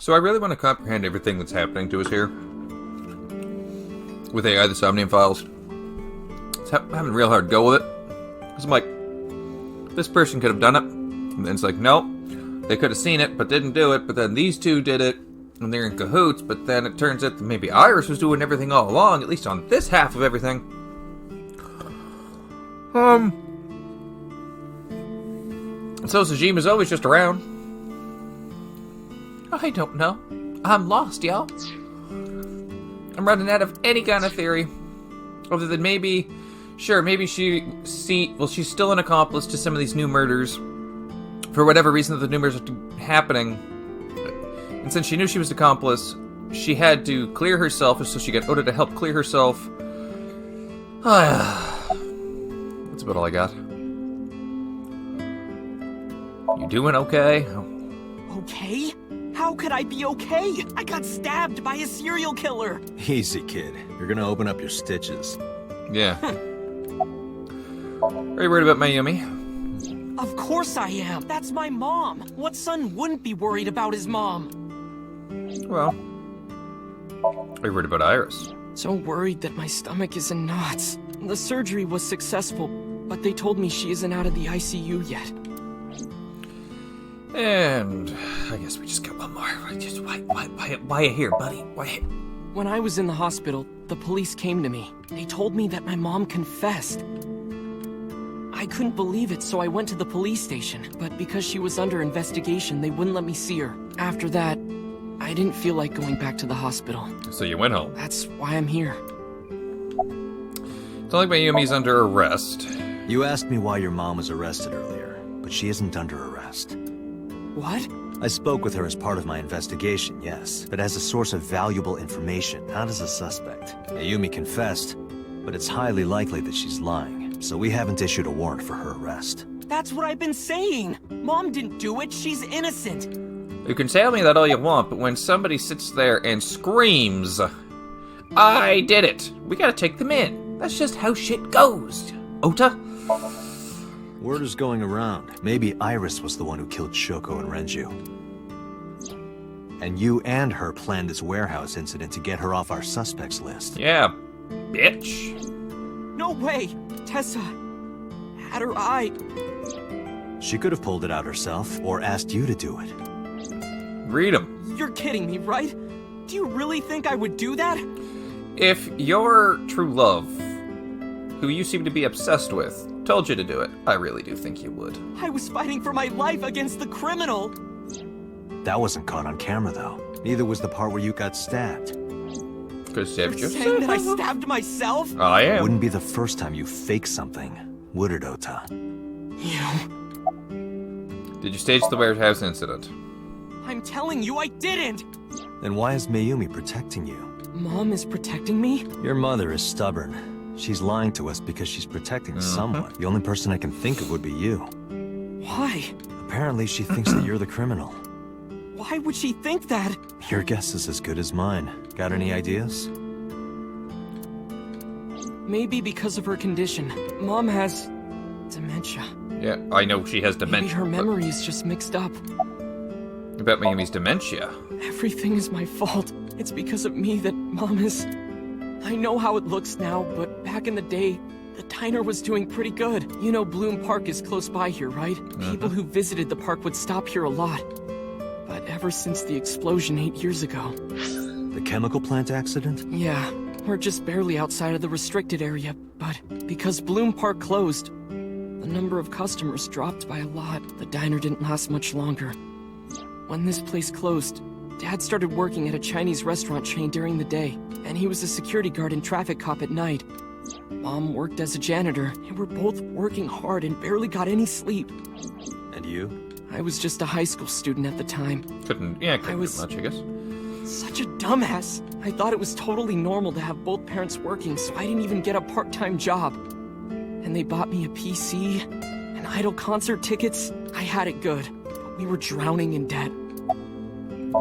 So I really want to comprehend everything that's happening to us here. With AI, the Somnium files. It's having a real hard go with it. Because I'm like, this person could have done it. And then it's like, no. They could have seen it, but didn't do it. But then these two did it. And they're in cahoots. But then it turns out that maybe Iris was doing everything all along. At least on this half of everything. So Sajima's always just around. I don't know. I'm lost, y'all. I'm running out of any kind of theory. Other than maybe... Sure, maybe she's still an accomplice to some of these new murders. For whatever reason that the new murders are happening. And since she knew she was an accomplice, she had to clear herself, and so she got Oda to help clear herself. That's about all I got. You doing okay? Okay? How could I be okay? I got stabbed by a serial killer. Easy, kid. You're gonna open up your stitches. Yeah. Are you worried about Mayumi? Of course I am. That's my mom. What son wouldn't be worried about his mom? Well, are you worried about Iris? So worried that my stomach is in knots. The surgery was successful, but they told me she isn't out of the ICU yet. And I guess we just got one more. Why here, buddy? Why here? When I was in the hospital, the police came to me. They told me that my mom confessed. I couldn't believe it, so I went to the police station. But because she was under investigation, they wouldn't let me see her. After that, I didn't feel like going back to the hospital. So you went home. That's why I'm here. It's not like Mayumi's under arrest. You asked me why your mom was arrested earlier, but she isn't under arrest. What? I spoke with her as part of my investigation, yes, but as a source of valuable information, not as a suspect. Mayumi confessed, but it's highly likely that she's lying, so we haven't issued a warrant for her arrest. That's what I've been saying. Mom didn't do it. She's innocent. You can tell me that all you want, but when somebody sits there and screams, I did it, we gotta take them in. That's just how shit goes. Ota? Word is going around. Maybe Iris was the one who killed Shoko and Renju. And you and her planned this warehouse incident to get her off our suspects list. Yeah, bitch. No way. Tessa had her eye. She could have pulled it out herself, or asked you to do it. Read them. You're kidding me, right? Do you really think I would do that? If your true love, who you seem to be obsessed with, told you to do it, I really do think you would. I was fighting for my life against the criminal. That wasn't caught on camera, though. Neither was the part where you got stabbed. Because You're saying that I stabbed myself? I am. Wouldn't be the first time you faked something, would it, Ota? You... Did you stage the warehouse incident? I'm telling you I didn't! Then why is Mayumi protecting you? Mom is protecting me? Your mother is stubborn. She's lying to us because she's protecting someone. The only person I can think of would be you. Why? Apparently she thinks that you're the criminal. Why would she think that? Your guess is as good as mine. Got any ideas? Maybe because of her condition. Mom has... dementia. Yeah, I know she has Maybe dementia. her memory is just mixed up. About Mayumi's dementia. Everything is my fault. It's because of me that Mom is... I know how it looks now, but back in the day, the diner was doing pretty good. You know Bloom Park is close by here, right? People who visited the park would stop here a lot. But ever since the explosion 8 years ago... The chemical plant accident? Yeah, we're just barely outside of the restricted area, but because Bloom Park closed, the number of customers dropped by a lot. The diner didn't last much longer. When this place closed, Dad started working at a Chinese restaurant chain during the day, and he was a security guard and traffic cop at night. Mom worked as a janitor, and we're both working hard and barely got any sleep. And you? I was just a high school student at the time. Couldn't do much, I guess. Such a dumbass. I thought it was totally normal to have both parents working, so I didn't even get a part-time job. And they bought me a PC, and idol concert tickets. I had it good, but we were drowning in debt.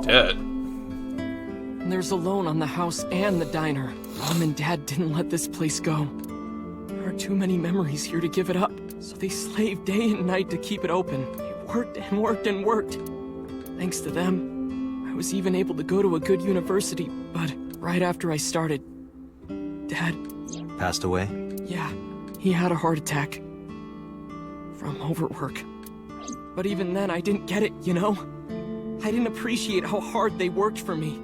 Dead. And there's a loan on the house and the diner. Mom and Dad didn't let this place go. There are too many memories here to give it up, so they slaved day and night to keep it open. They worked and worked and worked. Thanks to them, I I was even able to go to a good university, but right after I started, Dad... Passed away? Yeah, he had a heart attack. From overwork. But even then, I didn't get it, you know? I didn't appreciate how hard they worked for me.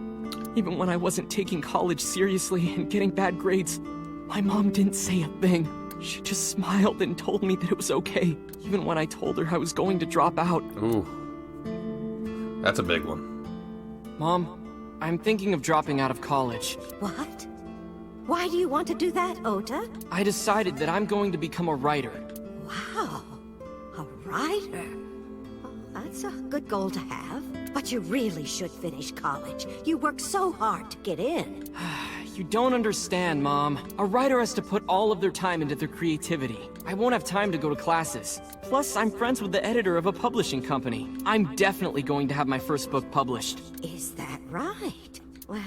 Even when I wasn't taking college seriously and getting bad grades, my mom didn't say a thing. She just smiled and told me that it was okay, even when I told her I was going to drop out. Ooh. That's a big one. Mom, I'm thinking of dropping out of college. What? Why do you want to do that, Ota? I decided that I'm going to become a writer. Wow. A writer? Well, that's a good goal to have. But you really should finish college. You worked so hard to get in. You don't understand, Mom. A writer has to put all of their time into their creativity. I won't have time to go to classes. Plus, I'm friends with the editor of a publishing company. I'm definitely going to have my first book published. Is that right? Well,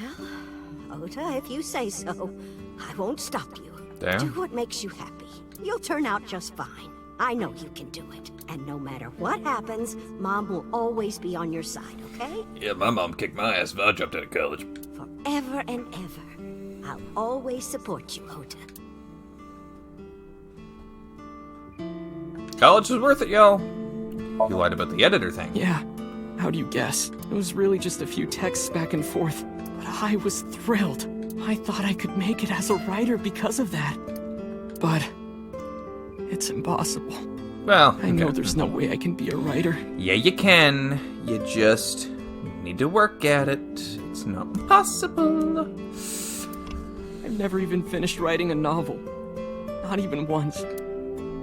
Ota, if you say so, I won't stop you. Damn. Do what makes you happy. You'll turn out just fine. I know you can do it. And no matter what happens, Mom will always be on your side, okay? Yeah, my mom kicked my ass if I dropped out of college. Forever and ever. I'll always support you, Ota. College was worth it, y'all. You lied about the editor thing. Yeah. How do you guess? It was really just a few texts back and forth. But I was thrilled. I thought I could make it as a writer because of that. But... it's impossible. Well, I know there's no way I can be a writer. Yeah, you can. You just need to work at it. It's not possible. I've never even finished writing a novel. Not even once.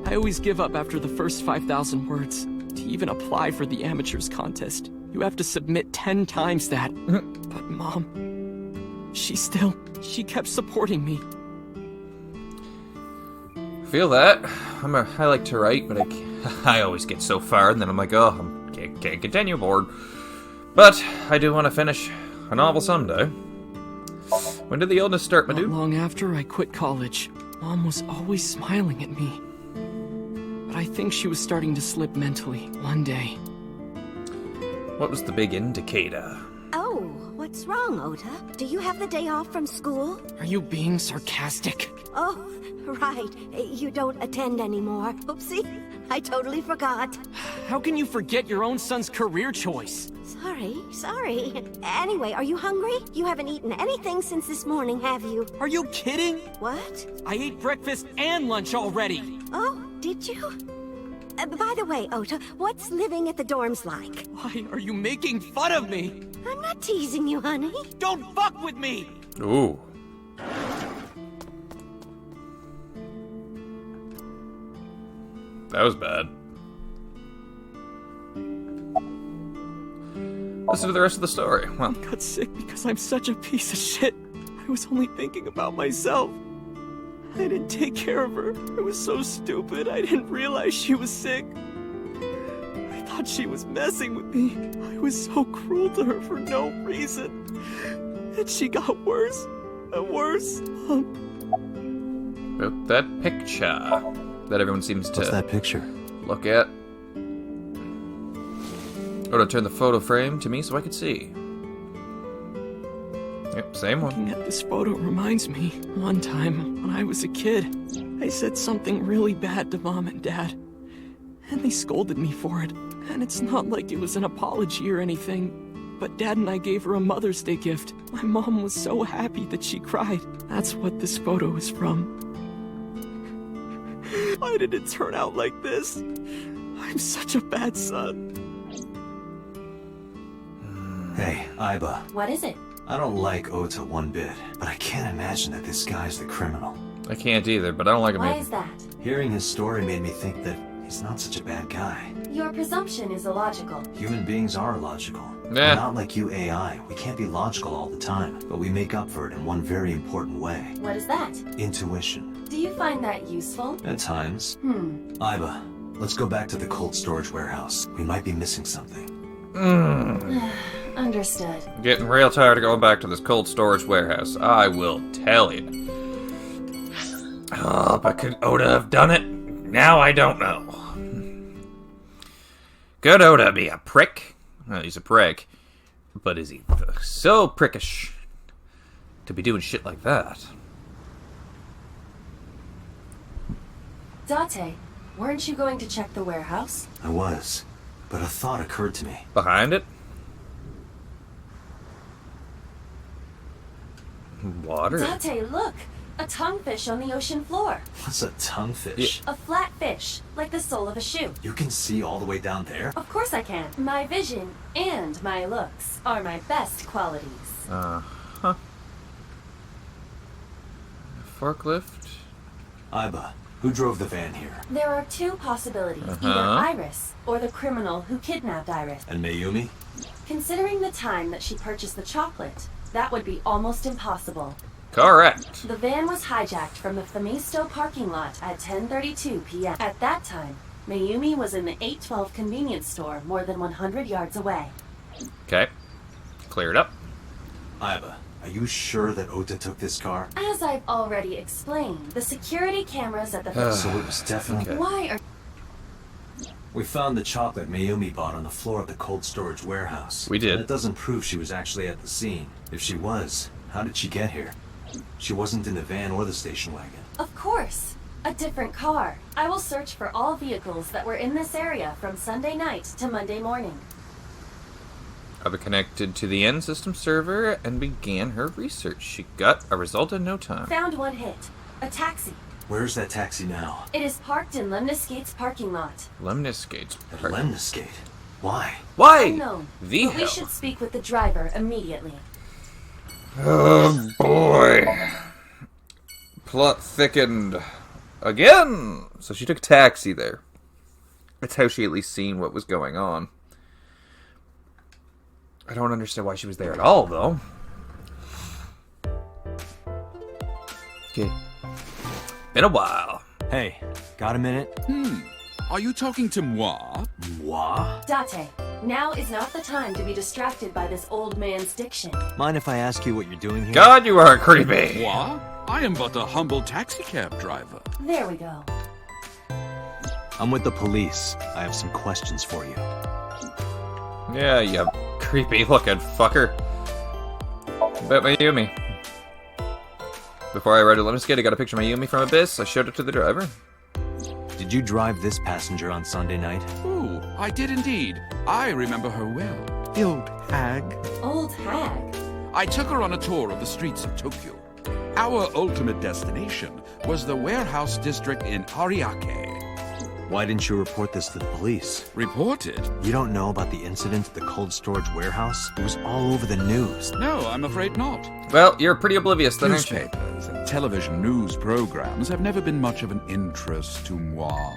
I always give up after the first 5,000 words. To even apply for the amateurs contest, you have to submit 10 times that. But Mom, she kept supporting me. Feel that. I like to write, but I always get so far, and then I'm like, oh, I can't continue, bored. But I do want to finish a novel someday. When did the illness start, my Not dude? long after I quit college, Mom was always smiling at me. But I think she was starting to slip mentally one day. What was the big indicator? Oh, what's wrong, Ota? Do you have the day off from school? Are you being sarcastic? Oh, right. You don't attend anymore. Oopsie, I totally forgot. How can you forget your own son's career choice? Sorry. Anyway, are you hungry? You haven't eaten anything since this morning, have you? Are you kidding? What? I ate breakfast and lunch already. Oh, did you? By the way, Ota, what's living at the dorms like? Why are you making fun of me? I'm not teasing you, honey. Don't fuck with me! Ooh. That was bad. Listen to the rest of the story. Well, I got sick because I'm such a piece of shit. I was only thinking about myself. I didn't take care of her. It was so stupid. I didn't realize she was sick. I thought she was messing with me. I was so cruel to her for no reason. And she got worse and worse. about that picture that everyone seems to What's that picture? look at. Oh, to turn the photo frame to me so I could see. Yep, same one. Looking at this photo reminds me, one time, when I was a kid, I said something really bad to Mom and Dad. And they scolded me for it. And it's not like it was an apology or anything. But Dad and I gave her a Mother's Day gift. My mom was so happy that she cried. That's what this photo is from. Why did it turn out like this? I'm such a bad son. Hey, Iba. What is it? I don't like Ota one bit, but I can't imagine that this guy's the criminal. I can't either, but I don't like him Why either. is that? Hearing his story made me think that he's not such a bad guy. Your presumption is illogical. Human beings are logical. Yeah. We're not like you AI. We can't be logical all the time, but we make up for it in one very important way. What is that? Intuition. Do you find that useful? At times. Hmm. Iba, let's go back to the cold storage warehouse. We might be missing something. Understood. Getting real tired of going back to this cold storage warehouse. I will tell you. Oh, but could Oda have done it? Now I don't know. Could Oda be a prick? Well, he's a prick. But is he so prickish to be doing shit like that? Date, weren't you going to check the warehouse? I was, but a thought occurred to me. Behind it? Water. Date, look! A tonguefish on the ocean floor. What's a tonguefish? A flat fish, like the sole of a shoe. You can see all the way down there? Of course I can. My vision and my looks are my best qualities. Huh. Forklift? Iba, who drove the van here? There are two possibilities. Either Iris or the criminal who kidnapped Iris. And Mayumi? Considering the time that she purchased the chocolate, that would be almost impossible. Correct. The van was hijacked from the Famisto parking lot at 10:32 p.m. At that time, Mayumi was in the 812 convenience store more than 100 yards away. Okay. Cleared up. Iba, are you sure that Ota took this car? As I've already explained, the security cameras at the... So it was definitely... Okay. Why are... We found the chocolate Mayumi bought on the floor of the cold storage warehouse. We did. And it doesn't prove she was actually at the scene. If she was, how did she get here? She wasn't in the van or the station wagon. Of course. A different car. I will search for all vehicles that were in this area from Sunday night to Monday morning. Iba connected to the end system server and began her research. She got a result in no time. Found one hit. A taxi. Where's that taxi now? It is parked in Lemniscate's parking lot. Lemniscate's At part. Lemniscate. Why? Why? Unknown. The But we hell? should speak with the driver immediately. Oh boy. Plot thickened. Again! So she took a taxi there. That's how she at least seen what was going on. I don't understand why she was there at all, though. Okay. Been a while. Hey, got a minute? Are you talking to moi? Moi? Date, now is not the time to be distracted by this old man's diction. Mind if I ask you what you're doing here? God, you are creepy. Moi? I am but a humble taxicab driver. There we go. I'm with the police. I have some questions for you. Yeah, you creepy looking fucker. Bet Mayumi. Before I rode to Lemniscate, I got a picture of Mayumi from Abyss. I showed it to the driver. Did you drive this passenger on Sunday night? Oh, I did indeed. I remember her well. The old hag. Old hag. I took her on a tour of the streets of Tokyo. Our ultimate destination was the warehouse district in Ariake. Why didn't you report this to the police? Reported? You don't know about the incident at the cold storage warehouse? It was all over the news. No, I'm afraid not. Well, you're pretty oblivious then, aren't you? Newspapers and television news programs have never been much of an interest to moi.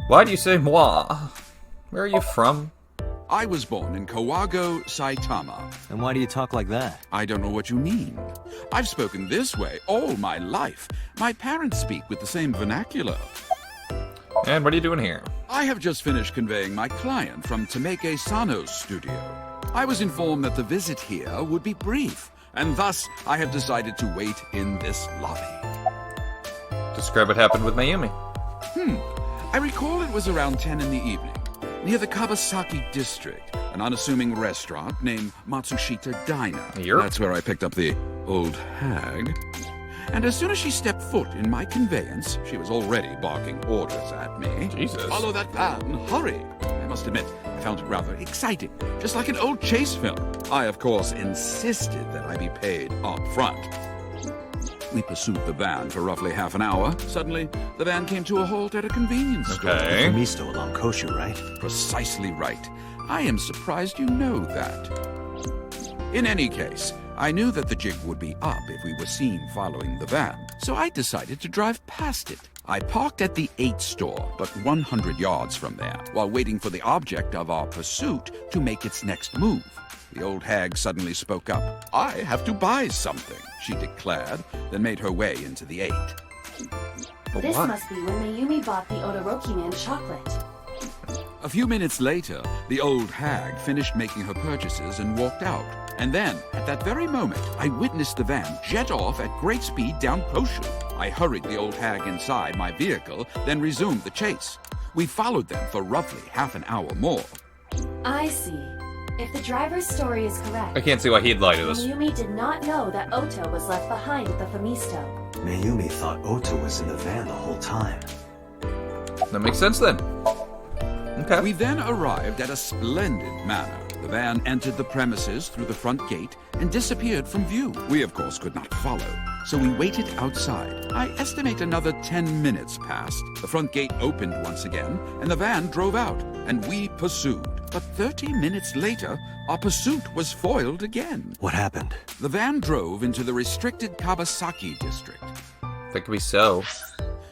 Why do you say moi? Where are you from? I was born in Kawago, Saitama. And why do you talk like that? I don't know what you mean. I've spoken this way all my life. My parents speak with the same vernacular. And what are you doing here? I have just finished conveying my client from Tameke Sano's studio. I was informed that the visit here would be brief, and thus I have decided to wait in this lobby. Describe what happened with Mayumi. I recall it was around 10 in the evening, near the Kabasaki district, an unassuming restaurant named Matsushita Diner. Yep. That's where I picked up the old hag. And as soon as she stepped foot in my conveyance, she was already barking orders at me. Jesus. Follow that van, hurry! I must admit, I found it rather exciting, just like an old chase film. I, of course, insisted that I be paid up front. We pursued the van for roughly half an hour. Suddenly, the van came to a halt at a convenience store. Okay. Misto along Koshu, right? Precisely right. I am surprised you know that. In any case, I knew that the jig would be up if we were seen following the van, so I decided to drive past it. I parked at the 8 store, but 100 yards from there, while waiting for the object of our pursuit to make its next move. The old hag suddenly spoke up. "I have to buy something," she declared, then made her way into the 8. This what? must be when Mayumi bought the Odoroki Man chocolate. A few minutes later, the old hag finished making her purchases and walked out. And then, at that very moment, I witnessed the van jet off at great speed down Koshu. I hurried the old hag inside my vehicle, then resumed the chase. We followed them for roughly half an hour more. I see. If the driver's story is correct, I can't see why he'd lie to us. Mayumi did not know that Otto was left behind at the Famisto. Mayumi thought Otto was in the van the whole time. That makes sense then. Okay. We then arrived at a splendid manor. The van entered the premises through the front gate and disappeared from view. We, of course, could not follow, so we waited outside. I estimate another 10 minutes passed. The front gate opened once again, and the van drove out, and we pursued. But 30 minutes later, our pursuit was foiled again. What happened? The van drove into the restricted Kabasaki district. That could be so.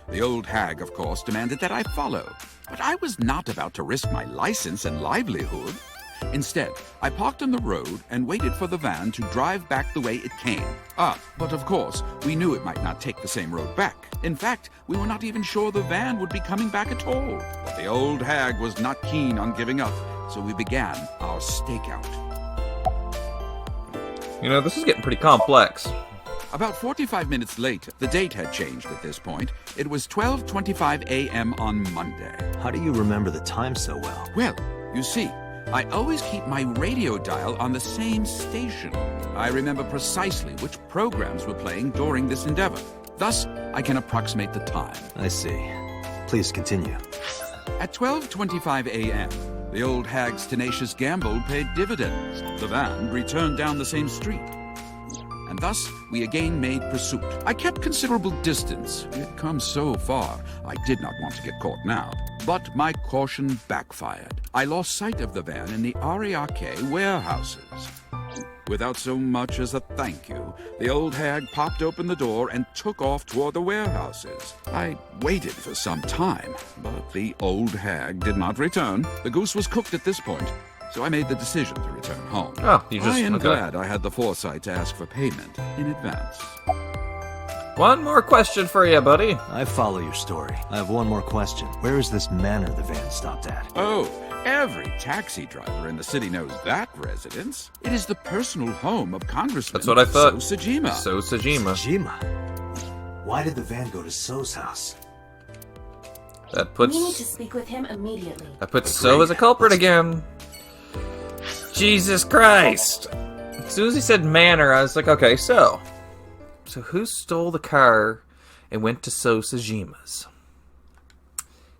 The old hag, of course, demanded that I follow, but I was not about to risk my license and livelihood. Instead, I parked on the road and waited for the van to drive back the way it came. But of course, we knew it might not take the same road back. In fact, we were not even sure the van would be coming back at all. But the old hag was not keen on giving up, so we began our stakeout. You know, this is getting pretty complex. About 45 minutes later, the date had changed at this point. It was 12:25 a.m. on Monday. How do you remember the time so well? Well, you see, I always keep my radio dial on the same station. I remember precisely which programs were playing during this endeavor. Thus, I can approximate the time. I see. Please continue. At 12:25 a.m., the old hag's tenacious gamble paid dividends. The van returned down the same street. And thus, we again made pursuit. I kept considerable distance. We had come so far, I did not want to get caught now. But my caution backfired. I lost sight of the van in the Ariake warehouses. Without so much as a thank you, the old hag popped open the door and took off toward the warehouses. I waited for some time, but the old hag did not return. The goose was cooked at this point, so I made the decision to return home. Oh, you just... I am okay. glad I had the foresight to ask for payment in advance. One more question for you, buddy. I follow your story. I have one more question. Where is this manor the van stopped at? Oh, every taxi driver in the city knows that residence. It is the personal home of Congressman That's what I thought. So Sajima. So Sajima. Jima. Why did the van go to So's house? That We need to puts... speak with him immediately. That puts So as a culprit again. Jesus Christ! As soon as he said manor, I was like, okay, so who stole the car and went to So Sajima's?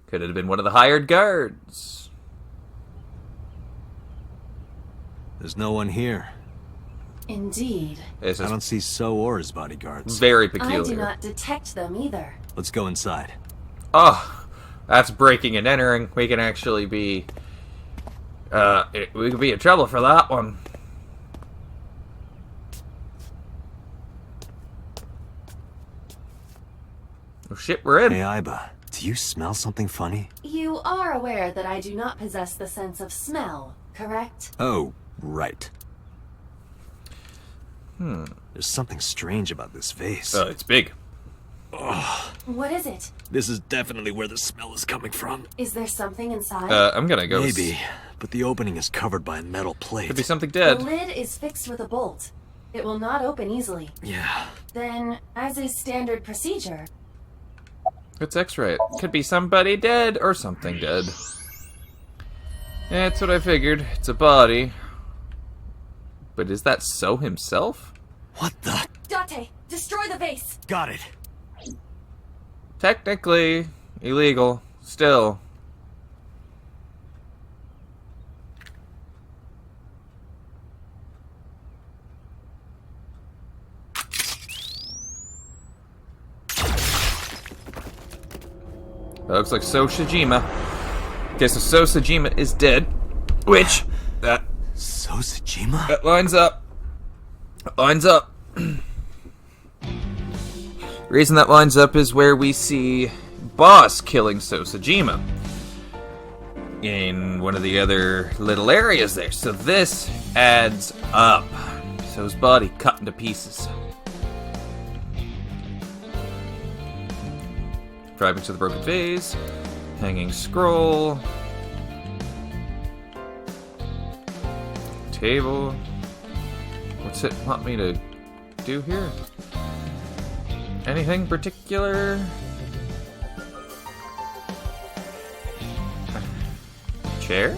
Could it have been one of the hired guards? There's no one here. Indeed. This I is don't see So or his bodyguards. very I do peculiar. not detect them either. Let's go inside. Oh, that's breaking and entering. We can actually be... we could be in trouble for that one. Oh shit, we're in. Hey, Aiba, do you smell something funny? You are aware that I do not possess the sense of smell, correct? Oh, right. There's something strange about this vase. It's big. What is it? This is definitely where the smell is coming from. Is there something inside? I'm gonna go... Maybe, but the opening is covered by a metal plate. Could be something the dead. lid is fixed with a bolt. It will not open easily. Yeah. Then, as is standard procedure, Let's x-ray it. Could be somebody dead or something dead. Yeah, that's what I figured. It's a body. But is that So himself? What the? Date, destroy the vase! Got it. Technically illegal. Still. That looks like So Sajima. Okay, so Sajima is dead. Which, that So Sajima? That lines up. That lines up. The reason that lines up is where we see Boss killing So Sajima in one of the other little areas there. So this adds up. So's body cut into pieces. Driving to the broken vase. Hanging scroll. Table. What's it want me to do here? Anything particular? Chair?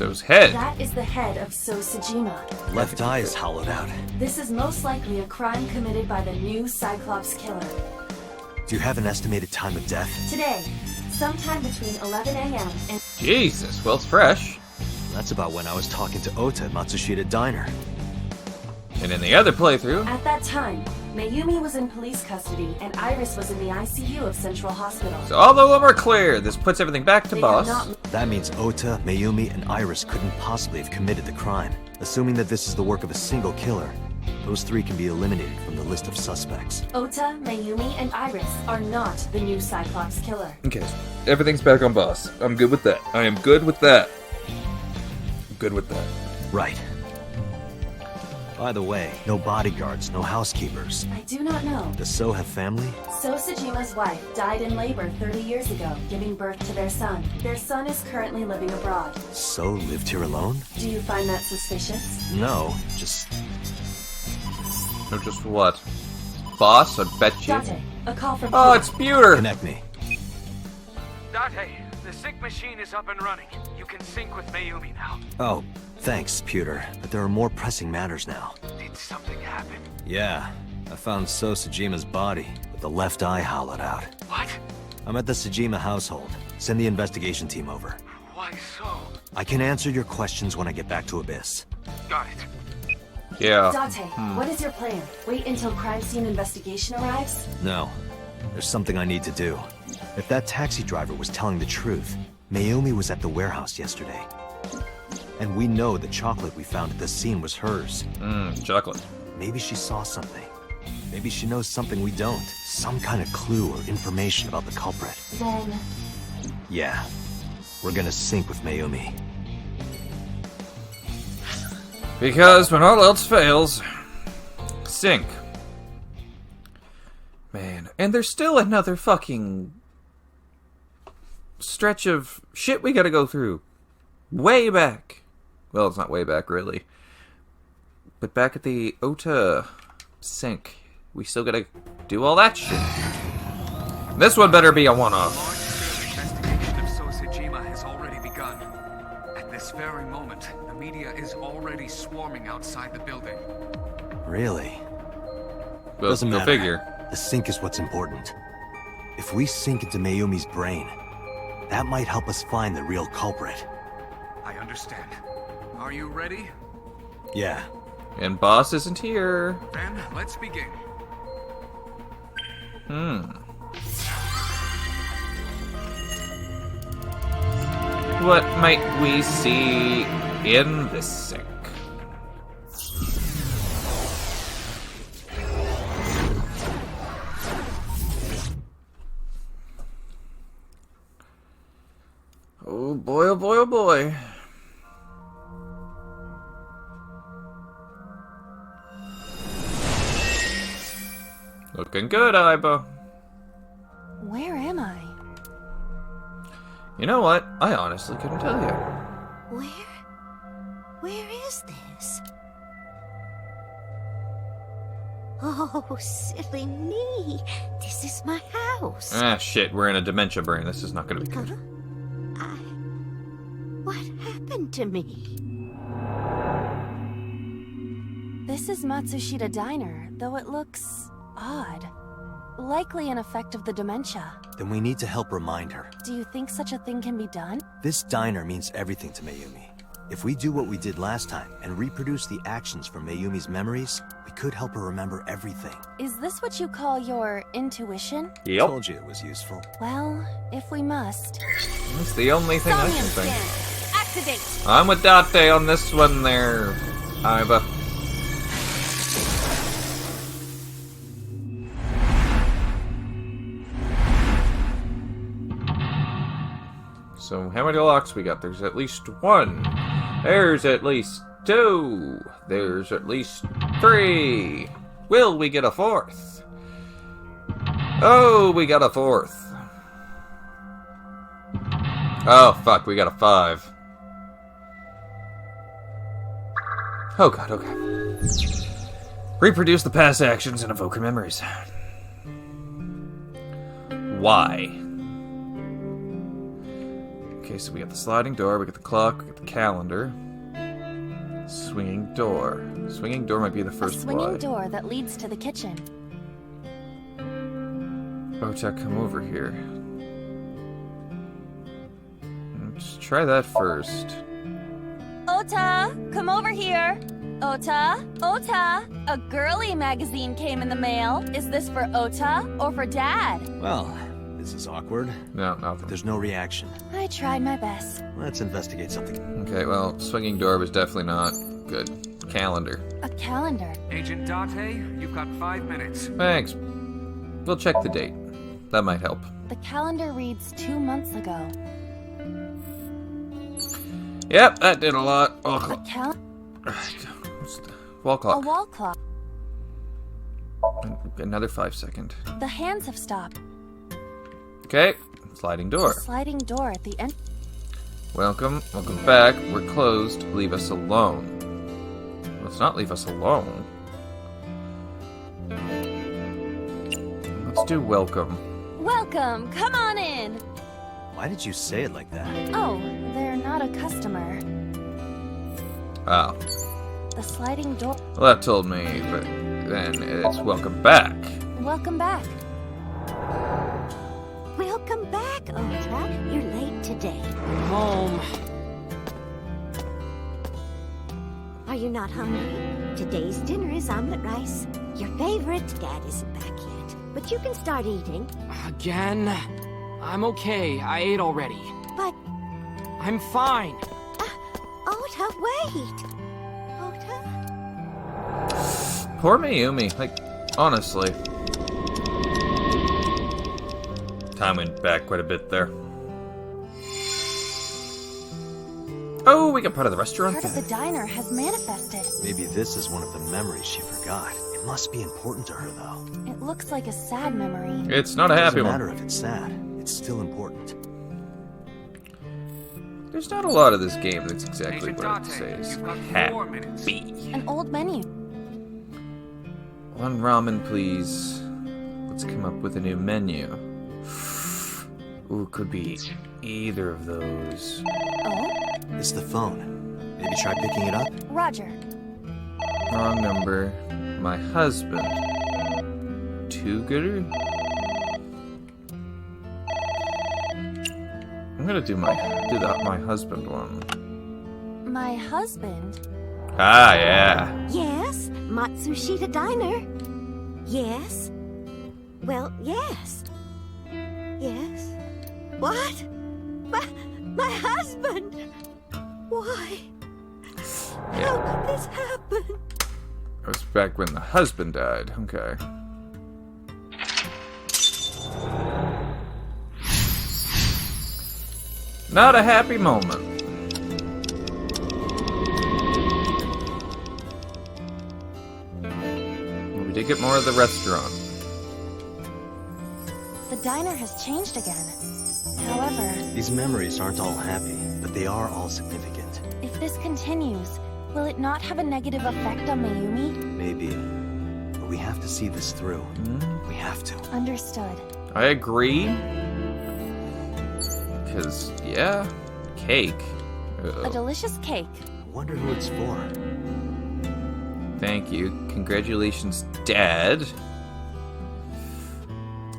So's head. That is the head of So Sejima. Left eye is hollowed out. This is most likely a crime committed by the new Cyclops killer. Do you have an estimated time of death? Today, sometime between 11 a.m. and... Jesus, well, it's fresh. That's about when I was talking to Ota at Matsushita Diner. And in the other playthrough, At that time, Mayumi was in police custody and Iris was in the ICU of Central Hospital. so all of them are clear. This puts everything back to They Boss. have not... That means Ota, Mayumi, and Iris couldn't possibly have committed the crime. Assuming that this is the work of a single killer, those three can be eliminated from the list of suspects. Ota, Mayumi, and Iris are not the new Cyclops killer. Okay, so everything's back on Boss. I'm good with that. I am good with that. I'm good with that. Right. By the way, no bodyguards, no housekeepers. I do not know. Does So have family? So Sejima's wife died in labor 30 years ago, giving birth to their son. Their son is currently living abroad. So lived here alone? Do you find that suspicious? No, just... No, just what? Boss, I bet you. Date, a call from... Oh, it's Pewter! Connect me. Date, the sync machine is up and running. You can sync with Mayumi now. Oh, thanks, Pewter. But there are more pressing matters now. Did something happen? Yeah, I found So Sejima's body, with the left eye hollowed out. What? I'm at the Sejima household. Send the investigation team over. Why so? I can answer your questions when I get back to Abyss. Got it. Yeah. Date, what is your plan? Wait until crime scene investigation arrives? No, there's something I need to do. If that taxi driver was telling the truth, Mayumi was at the warehouse yesterday. And we know the chocolate we found at the scene was hers. Chocolate. Maybe she saw something. Maybe she knows something we don't. Some kind of clue or information about the culprit. Then... Yeah, we're gonna sync with Mayumi. Because when all else fails, sync. Man, and there's still another fucking stretch of shit we gotta go through. Way back. Well, it's not way back, really. But back at the Ota sync, we still gotta do all that shit. This one better be a one-off. Large-scale investigation of So Sejima has already begun. At this very moment, the media is already swarming outside the building. Really? Well, Doesn't go matter. figure. The sync is what's important. If we sync into Mayumi's brain, that might help us find the real culprit. I understand. Are you ready? Yeah. And Boss isn't here. Then let's begin. What might we see in this sync? Oh boy, oh boy, oh boy. Looking good, Aiba. Where am I? You know what? I honestly couldn't tell you. Where is this? Oh, silly me. This is my house. Ah, shit, we're in a dementia brain. This is not gonna be good. What happened to me? This is Matsushita Diner, though it looks odd. Likely an effect of the dementia. Then we need to help remind her. Do you think such a thing can be done? This diner means everything to Mayumi. If we do what we did last time and reproduce the actions from Mayumi's memories, we could help her remember everything. Is this what you call your intuition? Yep. Told you it was useful. Well, if we must. That's the only thing I can Somnium think. scan. Activate. I'm with Date on this one there, Aiba. So, how many locks we got? There's at least one. There's at least two. There's at least three. Will we get a fourth? Oh, we got a fourth. Oh, fuck, we got a 5. Oh god, okay. Reproduce the past actions and evoke her memories. Why? Okay, so we got the sliding door, we got the clock, we got the calendar. Swinging door. Swinging door might be the A first swinging Y. door that leads to the kitchen. Ota, come over here. Let's try that first. Ota, come over here. Ota, Ota, a girly magazine came in the mail. Is this for Ota or for Dad? Well, this is awkward. No, nothing. There's no reaction. I tried my best. Let's investigate something. Okay, well, swinging door was definitely not good. Calendar. A calendar. Agent Date, you've got 5 minutes. Thanks. We'll check the date. That might help. The calendar reads 2 months ago. Yep, that did a lot. A Ugh. Wall A clock. wall clock. Another 5 second. The hands have stopped. Okay, sliding door. A sliding door at the end. Welcome back. We're closed. Leave us alone. Let's not leave us alone. Let's do welcome. Welcome, come on in. Why did you say it like that? Oh, they're not a customer. Oh. The sliding door. Well, that told me, but then it's welcome back. Welcome back. Welcome back, Ota. You're late today. Home. Are you not hungry? Today's dinner is omelet rice. Your favorite. Dad isn't back yet, but you can start eating. Again? I'm okay. I ate already. But, I'm fine. Ota, wait. Ota? Poor Mayumi. Like, honestly. Time went back quite a bit there. Oh, we got part of the restaurant. Part of the diner has manifested. Maybe this is one of the memories she forgot. It must be important to her, though. It looks like a sad memory. It's not a happy Doesn't one. matter if it's sad. It's still important. There's not a lot of this game that's exactly Agent what I would Date, say is you've got 4 minutes. happy. An old menu. One ramen, please. Let's come up with a new menu. Ooh, could be either of those. Oh, It's the phone. Maybe try picking it up? Roger. Wrong number. My husband. Too gooder? I'm gonna do my husband one. My husband. Ah, yeah. Yes, Matsushita Diner. Yes. Well, yes. Yes. What? My husband! Why? How could this happen? It was back when the husband died. Okay. Not a happy moment. Well, we did get more of the restaurant. The diner has changed again. However, These memories aren't all happy, but they are all significant. if this continues, will it not have a negative effect on Mayumi? Maybe. But we have to see this through. We have to. Understood. I agree. Because, yeah, cake. A delicious cake. I wonder who it's for. Thank you. Congratulations, Dad.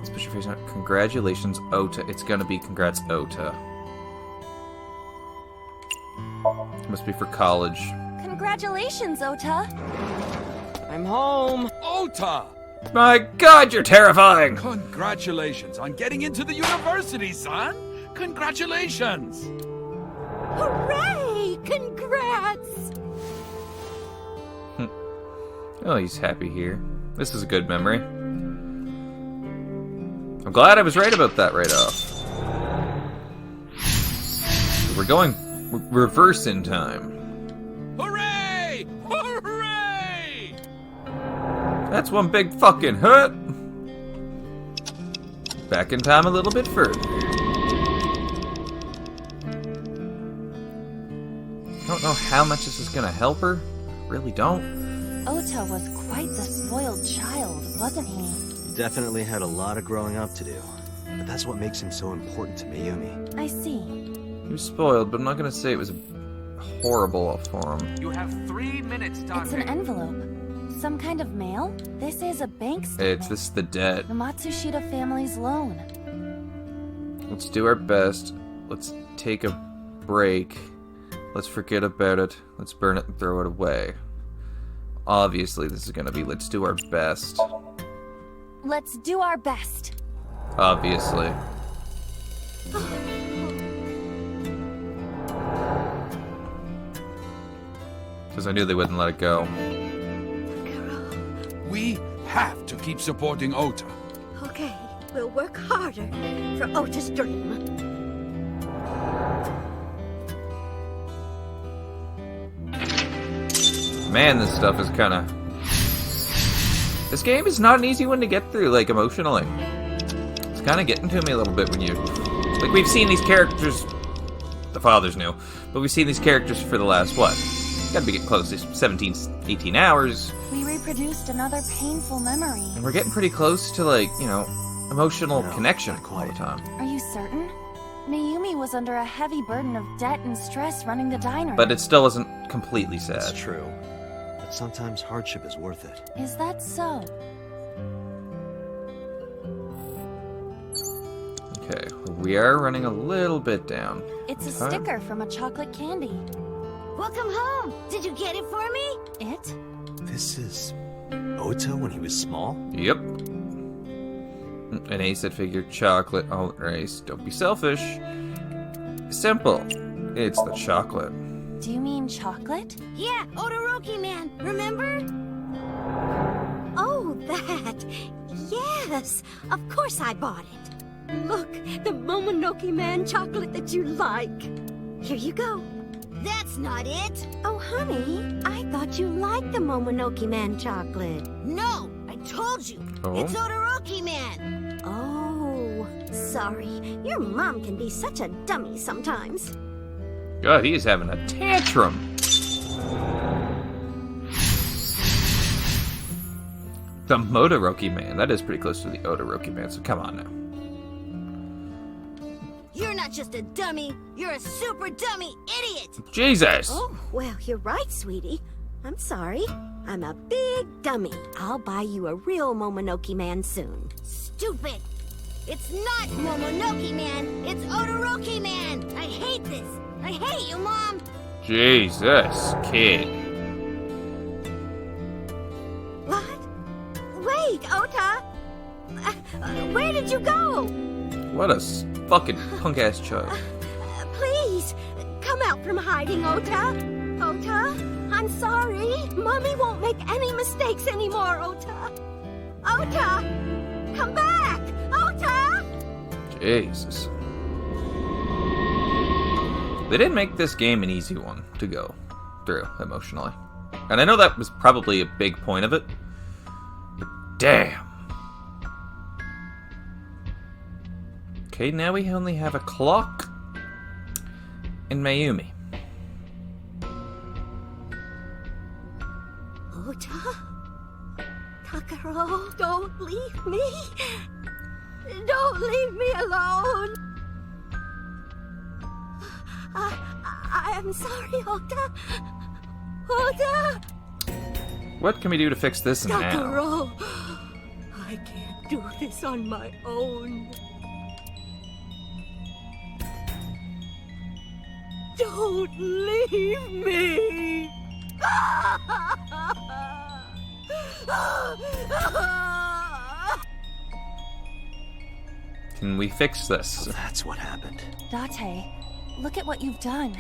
Special phrase note. Congratulations, Ota. It's gonna be congrats, Ota. Must be for college. Congratulations, Ota. I'm home. Ota! My God, you're terrifying! Congratulations on getting into the university, son! Congratulations! Hooray! Congrats! Oh, he's happy here. This is a good memory. I'm glad I was right about that right off. We're going reverse in time. Hooray! Hooray! That's one big fucking hut. Back in time a little bit further. I don't know how much this is gonna help her. Really don't. Ota was quite the spoiled child, wasn't he? He definitely had a lot of growing up to do. But that's what makes him so important to Mayumi. I see. He was spoiled, but I'm not gonna say it was horrible for him. You have 3 minutes, Dante. It's an envelope. Some kind of mail? This is a bank statement. This is the debt. The Matsushita family's loan. Let's do our best. Let's take a break. Let's forget about it. Let's burn it and throw it away. Obviously, this is gonna be let's do our best. Let's do our best. Obviously. Because I knew they wouldn't let it go. We have to keep supporting Ota. Okay, we'll work harder for Ota's dream. Man, this stuff is kind of... This game is not an easy one to get through, like, emotionally. It's kind of getting to me a little bit when you... Like, we've seen these characters... The father's new. But we've seen these characters for the last, what? Gotta be getting close to 17, 18 hours. We reproduced another painful memory. And we're getting pretty close to, like, you know, emotional connection all the time. Are you certain? Mayumi was under a heavy burden of debt and stress running the diner. But it still isn't completely sad. That's true. But sometimes hardship is worth it. Is that so? Okay, we are running a little bit down. It's a Okay. sticker from a chocolate candy. Welcome home. Did you get it for me? It? This is Ota when he was small? Yep. An ace that figured chocolate. Oh, Ace, don't be selfish. Simple. It's the chocolate. Do you mean chocolate? Yeah, Odoroki Man. Remember? Oh, that. Yes. Of course I bought it. Look, the Momonoke Man chocolate that you like. Here you go. That's not it. Oh, honey, I thought you liked the Momonoke Man chocolate. No, I told you. Oh? It's Odoroki Man. Oh, sorry. Your mom can be such a dummy sometimes. God, he is having a tantrum. The Modoroki Man. That is pretty close to the Odoroki Man, so come on now. You're not just a dummy, you're a super dummy idiot! Jesus! Oh, well, you're right, sweetie. I'm sorry. I'm a big dummy. I'll buy you a real Momonoke Man soon. Stupid! It's not Momonoke Man, it's Odoroki Man! I hate this! I hate you, Mom! Jesus, kid. What? Wait, Ota! Where did you go? What a fucking punk-ass child. Please, come out from hiding, Ota. Ota, I'm sorry. Mommy won't make any mistakes anymore, Ota. Ota, come back, Ota! Jesus. They didn't make this game an easy one to go through emotionally. And I know that was probably a big point of it. But damn. Okay, now we only have a clock and Mayumi. Ota? Takaro, don't leave me. Don't leave me alone. I'm sorry, Ota. Ota! What can we do to fix this now? Takaro! I can't do this on my own. Don't leave me! Can we fix this? So that's what happened. Date, look at what you've done.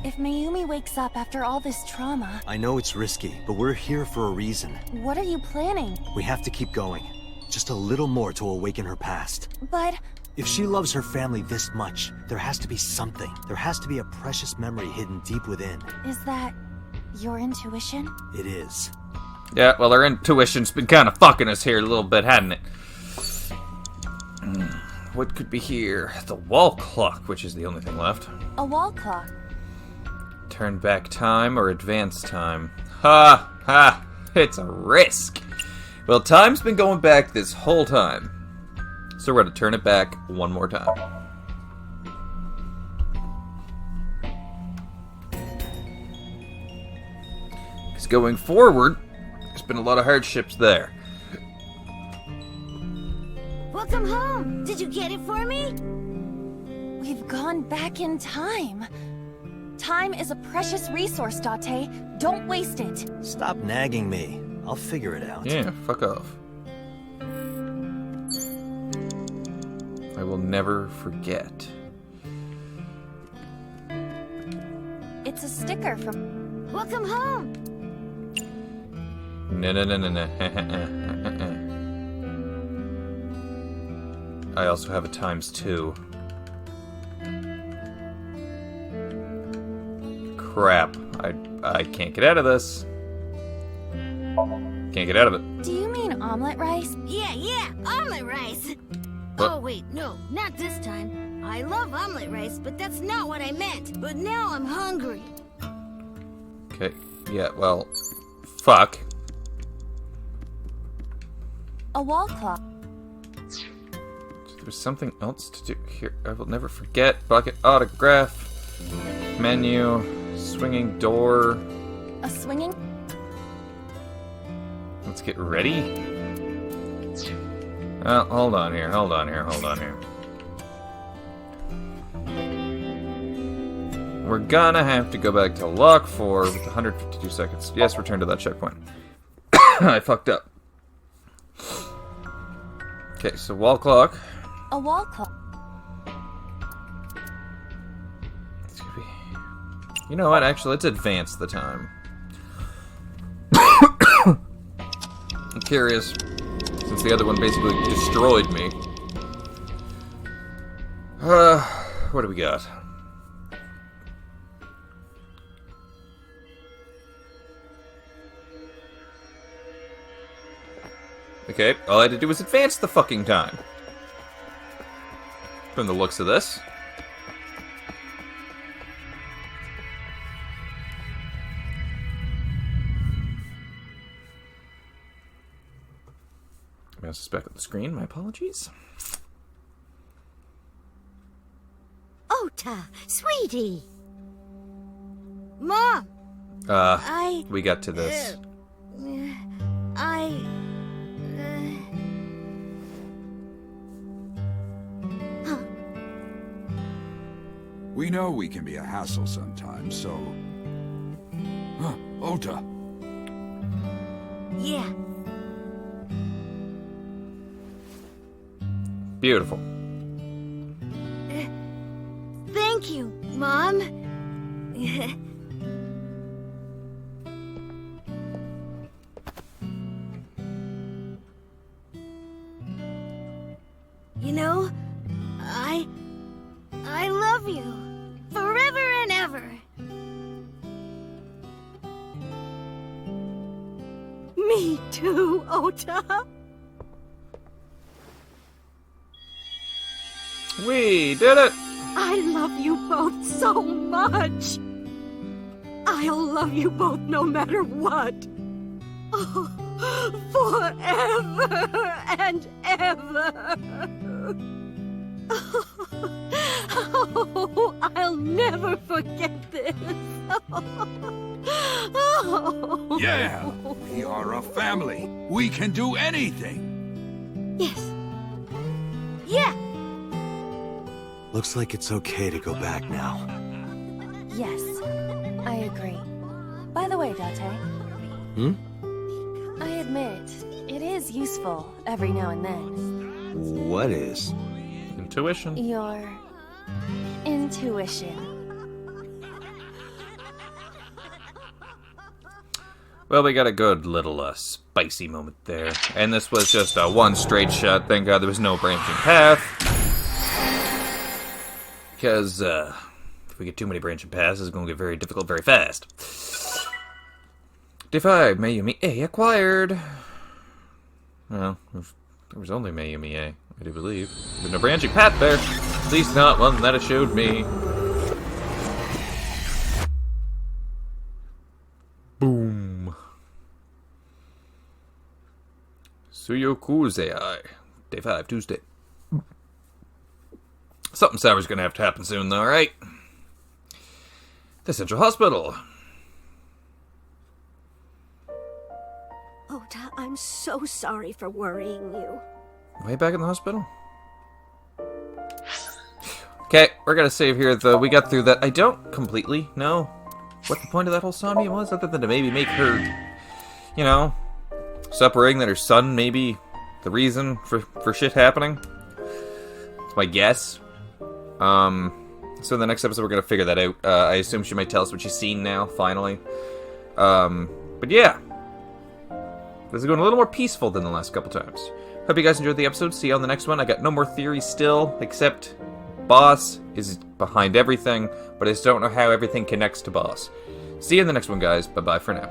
If Mayumi wakes up after all this trauma, I know it's risky, but we're here for a reason. what are you planning? We have to keep going. Just a little more to awaken her past. But If she loves her family this much, there has to be something. There has to be a precious memory hidden deep within. is that your intuition? It is. Yeah, well, our intuition's been kind of fucking us here a little bit, hadn't it? What could be here? The wall clock, which is the only thing left. A wall clock. Turn back time or advance time? Ha! Ha! It's a risk! Well, time's been going back this whole time. So we're gonna turn it back one more time. going forward, there's been a lot of hardships there. Welcome home. Did you get it for me? We've gone back in time. Time is a precious resource, Date. Don't waste it. Stop nagging me. I'll figure it out. Yeah, fuck off. I will never forget. It's a sticker from... Welcome home. No. I also have a ×2. Crap. I can't get out of this. Can't get out of it. Do you mean omelet rice? Yeah, omelet rice. What? Oh, wait, no, not this time. I love omelet rice, but that's not what I meant. But now I'm hungry. Okay. Yeah, well, fuck. A wall clock. There's something else to do here. I will never forget. Bucket autograph. Menu. Swinging door. A swinging... Let's get ready. Hold on here. We're gonna have to go back to Lock 4 with 152 seconds. Yes, return to that checkpoint. I fucked up. Okay, so wall clock. A wall clock. You know what? Actually, let's advance the time. I'm curious, since the other one basically destroyed me. What do we got? Okay, all I had to do was advance the fucking time. From the looks of this. Mouse is back on the screen. My apologies. Ota, sweetie. Mom. We got to this. We know we can be a hassle sometimes, so... Huh, Ota. Yeah. Beautiful. Thank you, Mom. You know, I love you. Forever and ever. Me too, Ota. We did it! I love you both so much. I'll love you both no matter what. Oh, forever and ever. Oh, I'll never forget this. Oh. Yeah! We are a family. We can do anything. Yes. Yeah. Looks like it's okay to go back now. Yes, I agree. By the way, Date. I admit, it is useful every now and then. What is? Intuition. Your intuition. Well, we got a good little spicy moment there. And this was just a one straight shot. Thank God there was no branching path. Because if we get too many branching paths, it's going to get very difficult very fast. Day 5, Mayumi A acquired. Well, there was only Mayumi A, I do believe. There's no branching path there. At least not one that it showed me. Boom. Suyokuzei. Day 5, Tuesday. Something sour's gonna have to happen soon, though, right? The Central Hospital. Ota, I'm so sorry for worrying you. Way back in the hospital. Okay, we're gonna save here, though. We got through that. I don't completely know what the point of that whole Somnium was, other than to maybe make her, you know, separating that her son may be the reason for shit happening. That's my guess. So in the next episode, we're gonna figure that out. I assume she might tell us what she's seen now, finally. But yeah. This is going a little more peaceful than the last couple times. Hope you guys enjoyed the episode. See you on the next one. I got no more theories still, except Boss is behind everything, but I just don't know how everything connects to Boss. See you in the next one, guys. Bye-bye for now.